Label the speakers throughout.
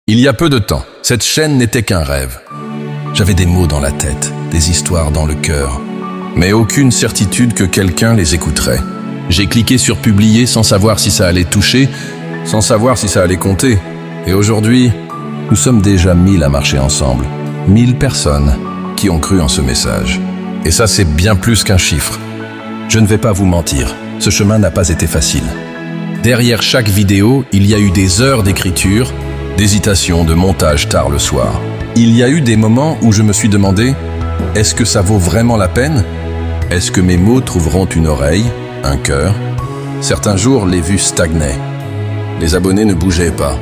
Speaker 1: Il y a peu de temps, cette chaîne n'était qu'un rêve. J'avais des mots dans la tête, des histoires dans le cœur, mais aucune certitude que quelqu'un les écouterait. J'ai cliqué sur publier sans savoir si ça allait toucher, sans savoir si ça allait compter. Et aujourd'hui, nous sommes déjà 1000 à marcher ensemble. 1000 personnes qui ont cru en ce message. Et ça, c'est bien plus qu'un chiffre. Je ne vais pas vous mentir, ce chemin n'a pas été facile. Derrière chaque vidéo, il y a eu des heures d'écriture, d'hésitation, de montage tard le soir. Il y a eu des moments où je me suis demandé, est-ce que ça vaut vraiment la peine? Est-ce que mes mots trouveront une oreille, un cœur? Certains jours, les vues stagnaient. Les abonnés ne bougeaient pas.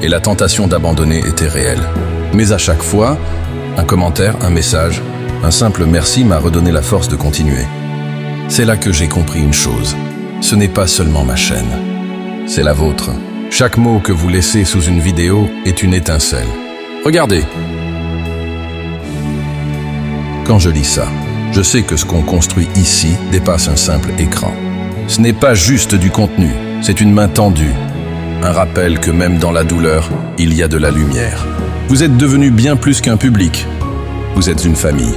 Speaker 1: Et la tentation d'abandonner était réelle. Mais à chaque fois, un commentaire, un message, un simple merci m'a redonné la force de continuer. C'est là que j'ai compris une chose. Ce n'est pas seulement ma chaîne, c'est la vôtre. Chaque mot que vous laissez sous une vidéo est une étincelle. Regardez. Quand je lis ça, je sais que ce qu'on construit ici dépasse un simple écran. Ce n'est pas juste du contenu, c'est une main tendue. Un rappel que même dans la douleur, il y a de la lumière. Vous êtes devenu bien plus qu'un public. Vous êtes une famille.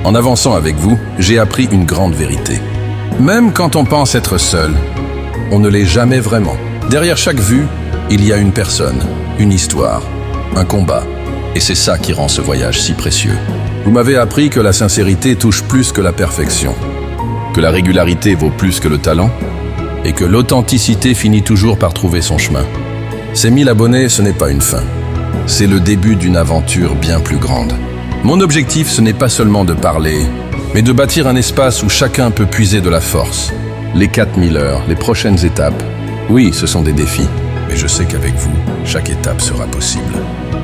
Speaker 1: En avançant avec vous, j'ai appris une grande vérité. Même quand on pense être seul, on ne l'est jamais vraiment. Derrière chaque vue, il y a une personne, une histoire, un combat. Et c'est ça qui rend ce voyage si précieux. Vous m'avez appris que la sincérité touche plus que la perfection, que la régularité vaut plus que le talent, et que l'authenticité finit toujours par trouver son chemin. Ces 1000 abonnés, ce n'est pas une fin. C'est le début d'une aventure bien plus grande. Mon objectif, ce n'est pas seulement de parler, mais de bâtir un espace où chacun peut puiser de la force. Les 4000 heures, les prochaines étapes. Oui, ce sont des défis, mais je sais qu'avec vous, chaque étape sera possible.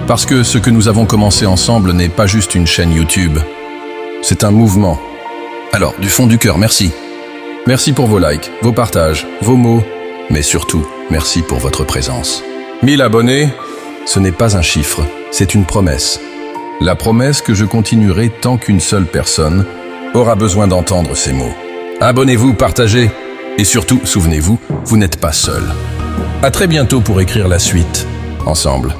Speaker 1: Parce que ce que nous avons commencé ensemble n'est pas juste une chaîne YouTube, c'est un mouvement. Alors, du fond du cœur, merci. Merci pour vos likes, vos partages, vos mots, mais surtout, merci pour votre présence. 1000 abonnés, ce n'est pas un chiffre, c'est une promesse. La promesse que je continuerai tant qu'une seule personne aura besoin d'entendre ces mots. Abonnez-vous, partagez, et surtout, souvenez-vous, vous n'êtes pas seul. À très bientôt pour écrire la suite, ensemble.